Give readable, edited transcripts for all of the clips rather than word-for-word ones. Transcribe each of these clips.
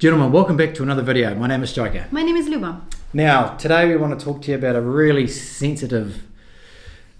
Gentlemen, welcome back to another video. My name is Joker. My name is Luba. Now, today we want to talk to you about a really sensitive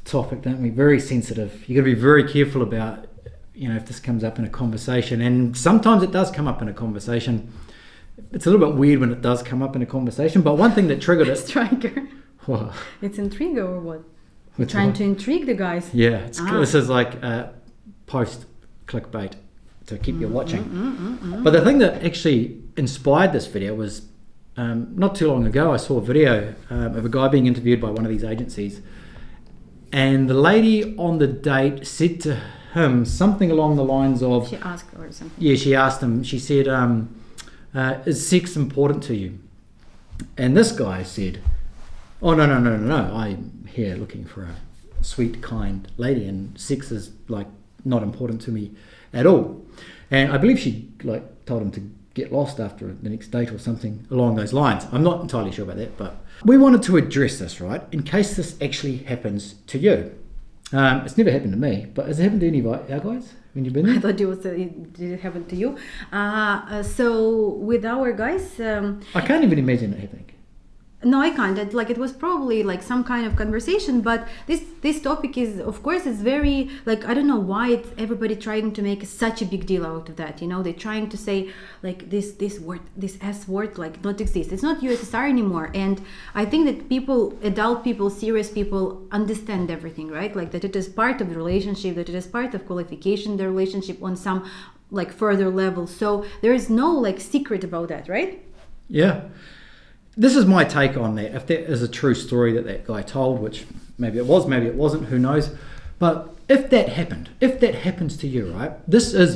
topic, don't we? Very sensitive. You've got to be very careful about, if this comes up in a conversation. And sometimes it does come up in a conversation. It's a little bit weird when it does come up in a conversation, but one thing that triggered it... Striker. What? It's intrigue or what? We're trying to intrigue the guys. Yeah, this is like post-clickbait to keep you watching. But the thing that actually inspired this video was not too long ago I saw a video of a guy being interviewed by one of these agencies, and the lady on the date said to him something along the lines of... She asked or something. Yeah, she asked him, she said, is sex important to you? And this guy said, oh, no, I'm here looking for a sweet, kind lady, and sex is like not important to me at all. And I believe she told him to get lost after the next date or something along those lines. I'm not entirely sure about that, but we wanted to address this, right? In case this actually happens to you. It's never happened to me, but has it happened to any of our guys when you've been there? I thought did it happen to you? So with our guys... I can't even imagine it happening. No, I can't. It was probably some kind of conversation, but this topic is, of course, it's very I don't know why it's everybody trying to make such a big deal out of that. They're trying to say this word, this S word, not exist. It's not USSR anymore, and I think that adult people, serious people, understand everything, right? That it is part of the relationship, that it is part of qualification, the relationship on some further level. So there is no secret about that, right? Yeah. This is my take on that. If that is a true story that guy told, which maybe it was, maybe it wasn't, who knows. But if that happens to you, right, this is,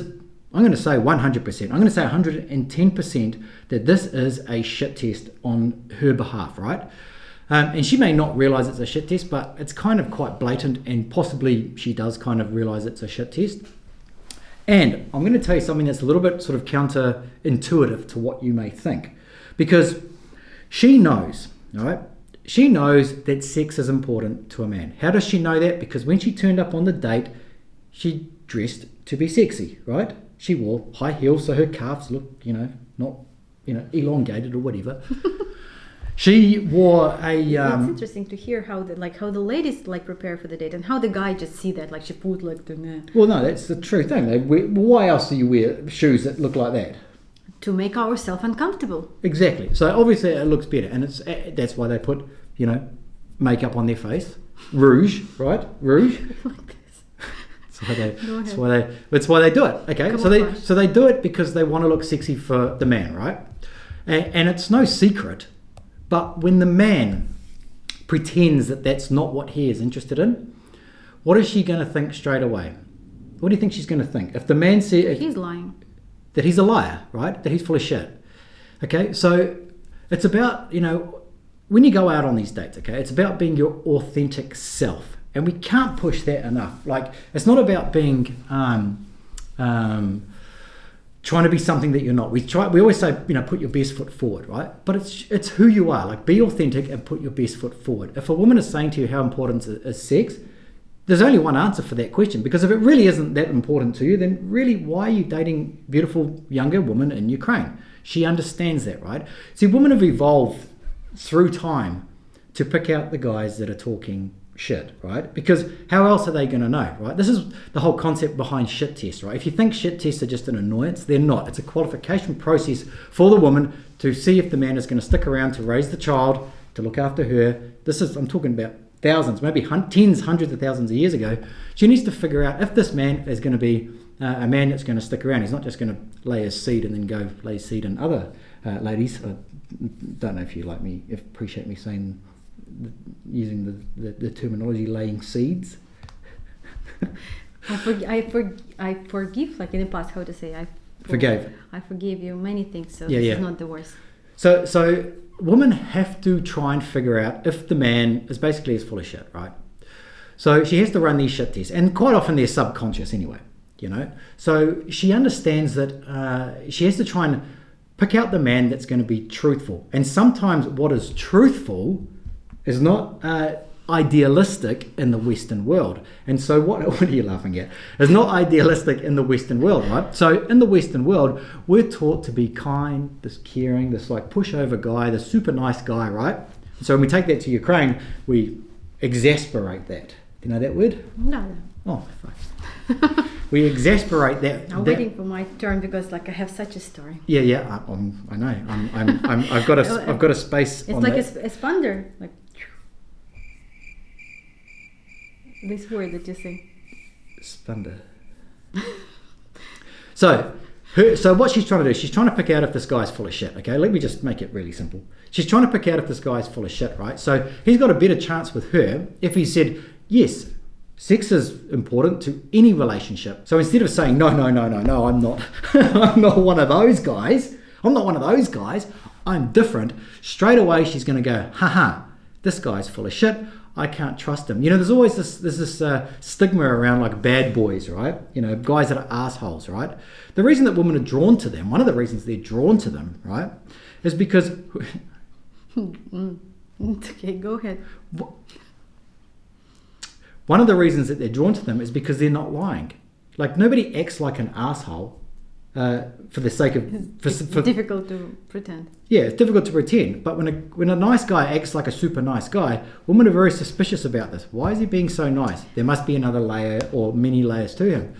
I'm going to say 100%, I'm going to say 110% that this is a shit test on her behalf, right? And she may not realize it's a shit test, but it's kind of quite blatant, and possibly she does kind of realize it's a shit test. And I'm going to tell you something that's a little bit sort of counterintuitive to what you may think. Because she knows, all right? She knows that sex is important to a man. How does she know that? Because when she turned up on the date, she dressed to be sexy, right? She wore high heels so her calves look, not, elongated or whatever. She wore a... it's interesting to hear how the ladies prepare for the date, and how the guy just see that, she put the... Well, no, that's the true thing. Why else do you wear shoes that look like that? To make ourselves uncomfortable. Exactly. So obviously it looks better, and that's why they put makeup on their face, rouge, right? Rouge. That's why they do it. Okay. So they do it because they want to look sexy for the man, right? And it's no secret, but when the man pretends that that's not what he is interested in, what is she going to think straight away? What do you think she's going to think if the man says he's lying? That he's a liar, right? That he's full of shit. Okay, so it's about, when you go out on these dates, okay, it's about being your authentic self. And we can't push that enough. It's not about being, trying to be something that you're not. We always say, put your best foot forward, right? But it's who you are. Be authentic and put your best foot forward. If a woman is saying to you how important is sex, there's only one answer for that question, because if it really isn't that important to you, then really, why are you dating beautiful younger woman in Ukraine? She understands that, right? See, women have evolved through time to pick out the guys that are talking shit, right? Because how else are they going to know, right? This is the whole concept behind shit tests, right? If you think shit tests are just an annoyance, they're not. It's a qualification process for the woman to see if the man is going to stick around to raise the child, to look after her. I'm talking about thousands, maybe tens, hundreds of thousands of years ago. She needs to figure out if this man is going to be a man that's going to stick around. He's not just going to lay his seed and then go lay seed in other ladies. I don't know if you appreciate me using the terminology laying seeds. I forgive, in the past, how to say, I forgave you many things, so this is not the worst. So women have to try and figure out if the man is full of shit, right? So she has to run these shit tests, and quite often they're subconscious anyway, So she understands that she has to try and pick out the man that's going to be truthful. And sometimes what is truthful is not idealistic in the Western world. And so what are you laughing at? It's not idealistic in the Western world, right? So in the Western world, we're taught to be kind, this caring, this like pushover guy, this super nice guy, right? So when we take that to Ukraine, we exasperate that. Do you know that word? No. Oh, fuck. We exasperate that. I'm waiting for my turn because like I have such a story. Yeah. I know. I've got a space. It's like a sponder, like this word that you say. Sponder. So what she's trying to do, she's trying to pick out if this guy's full of shit. Okay, let me just make it really simple. She's trying to pick out if this guy's full of shit, right? So he's got a better chance with her if he said yes. Sex is important to any relationship. So instead of saying, no, I'm not, I'm not one of those guys. I'm different. Straight away, she's going to go, haha, this guy's full of shit. I can't trust him. You know, there's always this stigma around like bad boys, right? You know, guys that are assholes, right? The reason that women are drawn to them, one of the reasons they're drawn to them, right, is because... Okay, go ahead. One of the reasons that they're drawn to them is because they're not lying. Like nobody acts like an asshole for the sake of. It's difficult to pretend. Yeah, it's difficult to pretend. But when a nice guy acts like a super nice guy, women are very suspicious about this. Why is he being so nice? There must be another layer or many layers to him.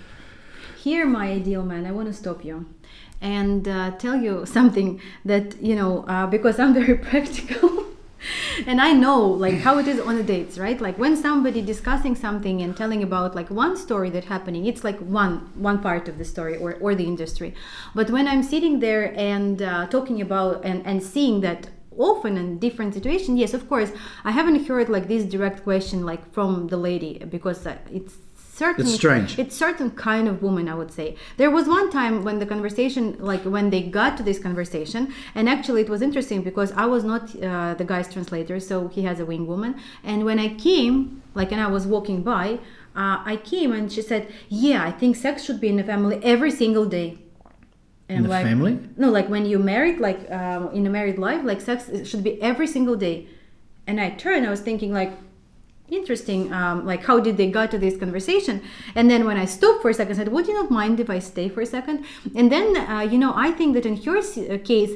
Here, my ideal man, I want to stop you and tell you something that because I'm very practical. And I know like how it is on the dates, right? Like when somebody discussing something and telling about like one story that happening, it's like one part of the story or the industry. But when I'm sitting there and talking about and seeing that often in different situations, yes, of course, I haven't heard like this direct question like from the lady because it's strange. It's certain kind of woman, I would say. There was one time when the conversation, like when they got to this conversation, and actually it was interesting because I was not the guy's translator, so he has a wing woman. And when I came, like, and I was walking by, I came and she said, "Yeah, I think sex should be in the family every single day." And in the family? No, like when you're married, like in a married life, like sex should be every single day. And I turned, I was thinking like, interesting, like how did they got to this conversation? And then when I stopped for a second, I said, would you not mind if I stay for a second? And then I think that in her case,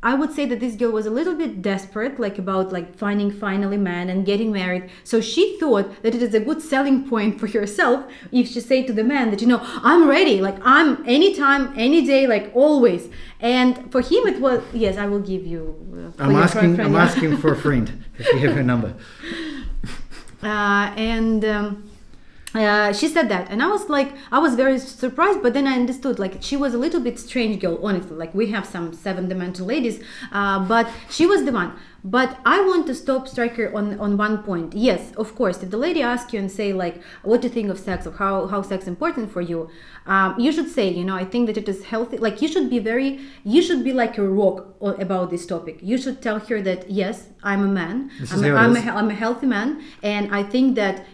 I would say that this girl was a little bit desperate, like about like finding finally man and getting married. So she thought that it is a good selling point for herself if she say to the man that, I'm ready, like I'm anytime, any day, like always. And for him it was, yes, I will give you. I'm asking for a friend if you have her number. She said that, and I was very surprised, but then I understood, like, she was a little bit strange girl, honestly. Like, we have some 7-dimensional ladies, but she was the one. But I want to strike her on one point. Yes, of course, if the lady asks you and say, like, what do you think of sex, or how sex is important for you, you should say, I think that it is healthy. Like, you should be like a rock about this topic. You should tell her that, yes, I'm a man. I'm a healthy man. And I think that,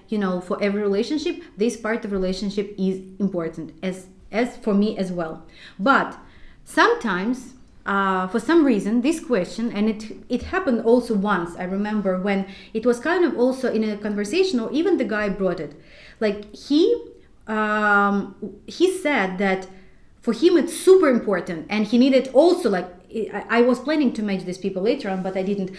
for every relationship, this part of relationship is important, as for me as well. But sometimes, for some reason, this question, and it happened also once, I remember, when it was kind of also in a conversation, or even the guy brought it. Like, he said that for him it's super important, and he needed also, like, I was planning to match these people later on, but I didn't.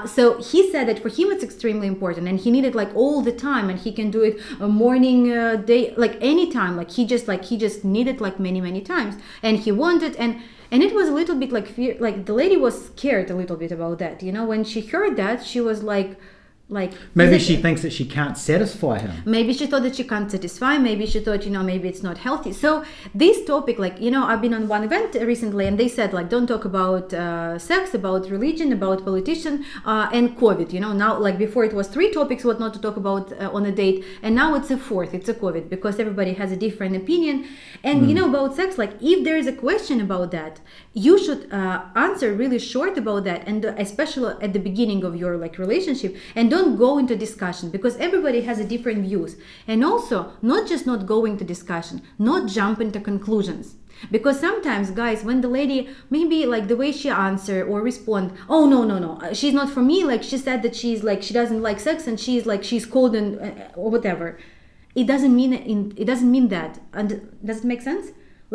So he said that for him it's extremely important, and he needed like all the time, and he can do it morning, day, like anytime. Like he just needed like many times, and he wanted, and it was a little bit like fear. Like the lady was scared a little bit about that. When she heard that, she was like. Maybe she thinks that she can't satisfy him. Maybe she thought that she can't satisfy. Maybe she thought, maybe it's not healthy. So this topic, like, I've been on one event recently, and they said, like, don't talk about sex, about religion, about politician, and COVID. Now, like, before it was 3 topics what not to talk about on a date, and now it's a 4th. It's a COVID, because everybody has a different opinion. And about sex, like, if there is a question about that, you should answer really short about that, and especially at the beginning of your like relationship, and don't go into discussion, because everybody has a different views. And also, not just not go into discussion, not jump into conclusions. Because sometimes, guys, when the lady, maybe like the way she answer or respond, oh no, she's not for me, like she said that she's like, she doesn't like sex and she's cold and or whatever. It doesn't mean that. And does it make sense?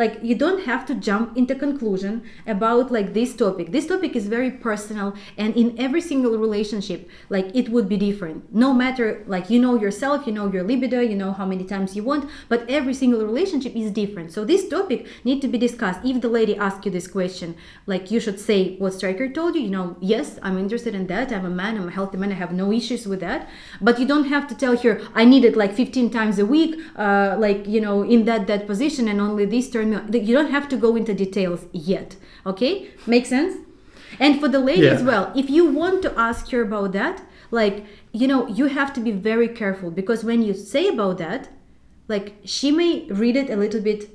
Like, you don't have to jump into conclusion about like this topic. This topic is very personal, and in every single relationship, like it would be different. No matter, like, you know yourself, you know your libido, you know how many times you want, but every single relationship is different. So this topic need to be discussed. If the lady asks you this question, like you should say what Striker told you, you know, yes, I'm interested in that. I'm a man, I'm a healthy man, I have no issues with that. But you don't have to tell her, I need it like 15 times a week, like, you know, in that position, and only this turn. You don't have to go into details yet. Okay, makes sense? And for the lady as well, if you want to ask her about that, like, you know, you have to be very careful, because when you say about that, like, she may read it a little bit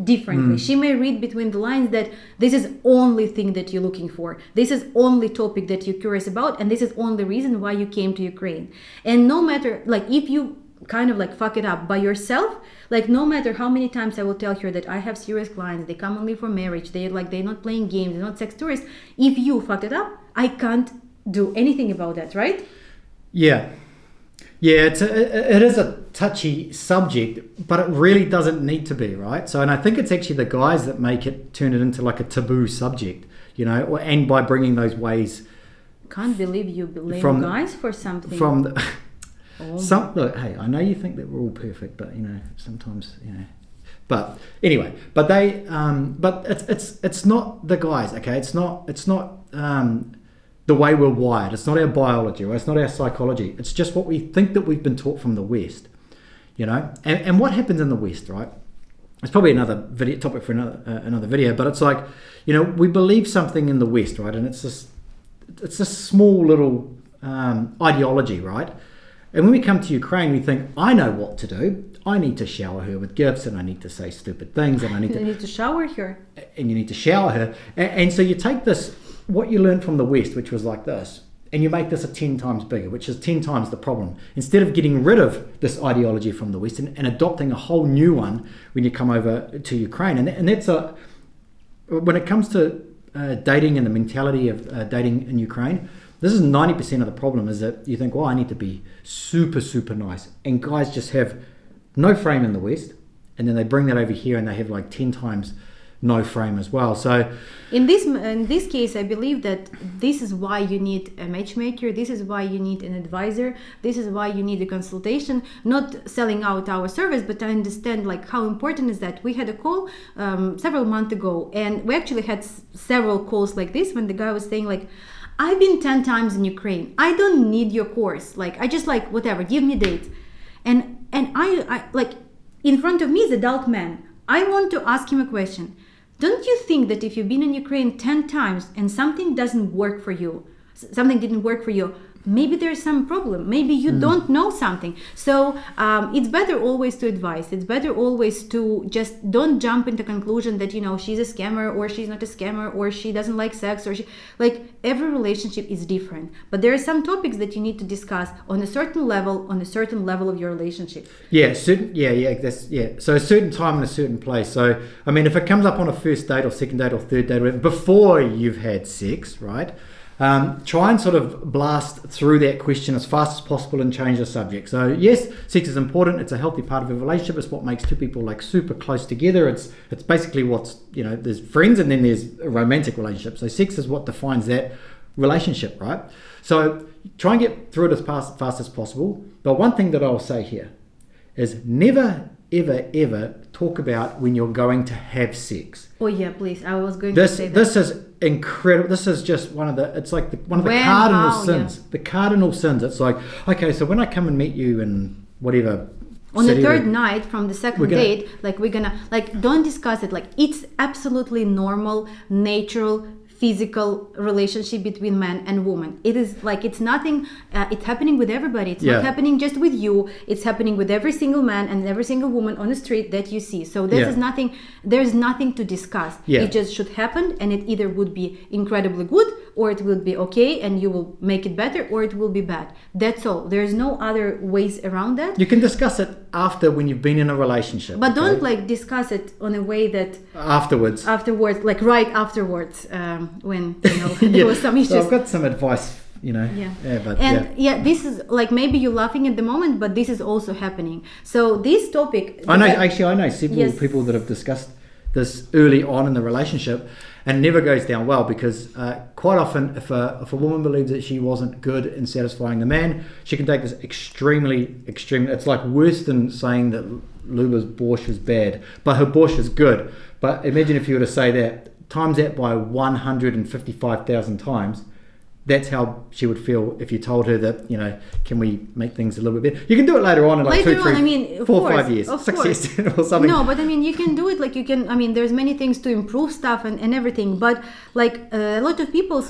differently. She may read between the lines that this is only thing that you're looking for, this is only topic that you're curious about, and this is only reason why you came to Ukraine. And no matter, like, if you kind of like fuck it up by yourself, like, no matter how many times I will tell her that I have serious clients, they come only for marriage, they're not playing games, they're not sex tourists, if you fuck it up, I can't do anything about that, right? Yeah, it is a touchy subject, but it really doesn't need to be, right? So, and I think it's actually the guys that turn it into like a taboo subject, you know, and by bringing those ways. Can't believe you blame guys for something. Look, hey, I know you think that we're all perfect, but you know, sometimes, you know. But anyway, but it's not the guys, okay? It's not the way we're wired. It's not our biology, or it's not our psychology. It's just what we think that we've been taught from the West, you know. And what happens in the West, right? It's probably another topic for another video, but it's like, you know, we believe something in the West, right? And it's a small little ideology, right? And when we come to Ukraine, we think, I know what to do. I need to shower her with gifts, and I need to say stupid things, and I need to shower her. And you need to shower her. And so you take this, what you learned from the West, which was like this, and you make this 10 times bigger, which is 10 times the problem. Instead of getting rid of this ideology from the West and adopting a whole new one when you come over to Ukraine. And that's when it comes to dating and the mentality of dating in Ukraine, this is 90% of the problem, is that you think, well, I need to be super, super nice. And guys just have no frame in the West, and then they bring that over here and they have like 10 times no frame as well. So in this case, I believe that this is why you need a matchmaker, this is why you need an advisor, this is why you need a consultation, not selling out our service, but I understand like how important is that. We had a call several months ago, and we actually had several calls like this, when the guy was saying like, I've been 10 times in Ukraine. I don't need your course. Like, I just like, whatever, give me dates. And I like, in front of me is an adult man. I want to ask him a question. Don't you think that if you've been in Ukraine 10 times and something didn't work for you, maybe there's some problem, maybe you don't know something. So it's better always to advise. It's better always to just don't jump into conclusion that, you know, she's a scammer or she's not a scammer or she doesn't like sex, or every relationship is different. But there are some topics that you need to discuss on a certain level of your relationship. So a certain time and a certain place. So I mean, if it comes up on a first date or second date or third date or whatever, before you've had sex, right? Try and sort of blast through that question as fast as possible and change the subject. So yes, sex is important. It's a healthy part of a relationship. It's what makes two people like super close together. It's basically what's, you know, there's friends and then there's a romantic relationship. So sex is what defines that relationship, right? So try and get through it as fast as possible. But one thing that I'll say here is never, ever, ever talk about when you're going to have sex. Oh yeah, please. I was going to say that. This is incredible. This is just one of the cardinal sins. Yeah. The cardinal sins. It's like, okay, so when I come and meet you in whatever on the third night from the second date, like we're gonna, like, don't discuss it. Like, it's absolutely normal, natural, physical relationship between man and woman. It is like, it's nothing, it's happening with everybody. It's not happening just with you. It's happening with every single man and every single woman on the street that you see. So there's nothing to discuss. It just should happen, and it either would be incredibly good or it will be okay and you will make it better, or it will be bad. That's all. There's no other ways around that. You can discuss it after, when you've been in a relationship. But don't like discuss it on a way that afterwards, like right afterwards, when there was some issues. So I've got some advice, This is like, maybe you're laughing at the moment, but this is also happening. So this topic, I know several people that have discussed this early on in the relationship, and it never goes down well, because quite often if a woman believes that she wasn't good in satisfying the man, she can take this extremely. It's like worse than saying that Luba's borscht is bad, but her borscht is good. But imagine if you were to say that, times that by 155,000 times. That's how she would feel if you told her that, can we make things a little bit better? You can do it later on in like 2, 3, 4, 5 years, 6 years or something. No, but you can do it, like you can, there's many things to improve stuff and everything. But like a lot of people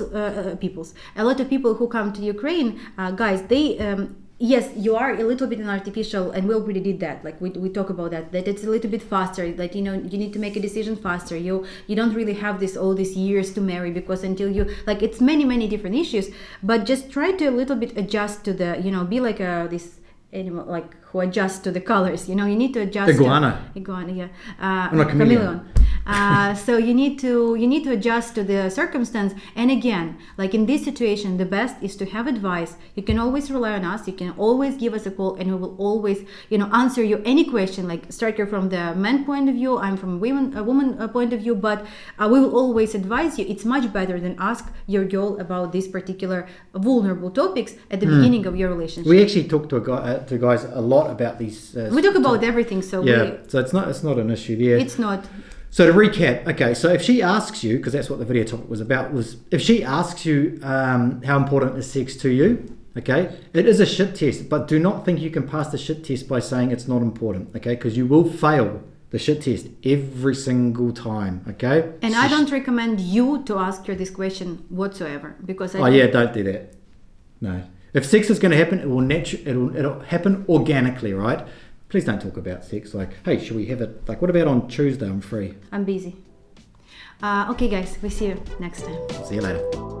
who come to Ukraine, guys, they, yes, you are a little bit artificial, and we already did that. Like we talk about that it's a little bit faster. That you need to make a decision faster. You don't really have all these years to marry, because until you it's many different issues. But just try to a little bit adjust to the be like this animal who adjusts to the colors. You need to adjust. Iguana, yeah. Chameleon. So you need to adjust to the circumstance. And again, like in this situation, the best is to have advice. You can always rely on us. You can always give us a call, and we will always answer you any question. Like Striker from the man point of view, I'm from a woman point of view, but we will always advise you. It's much better than ask your girl about these particular vulnerable topics at the beginning of your relationship. We actually talk to guys a lot about these. We talk about everything, so so it's not an issue there. It's not. So to recap, okay, so if she asks you, because that's what the video topic was about, if she asks you how important is sex to you, okay, it is a shit test, but do not think you can pass the shit test by saying it's not important, okay, because you will fail the shit test every single time, okay? And I don't recommend you to ask her this question whatsoever, because don't do that. No. If sex is going to happen, it'll happen organically, right? Please don't talk about sex. Like, hey, should we have it? Like, what about on Tuesday? I'm free. I'm busy. Okay, guys, we see you next time. See you later.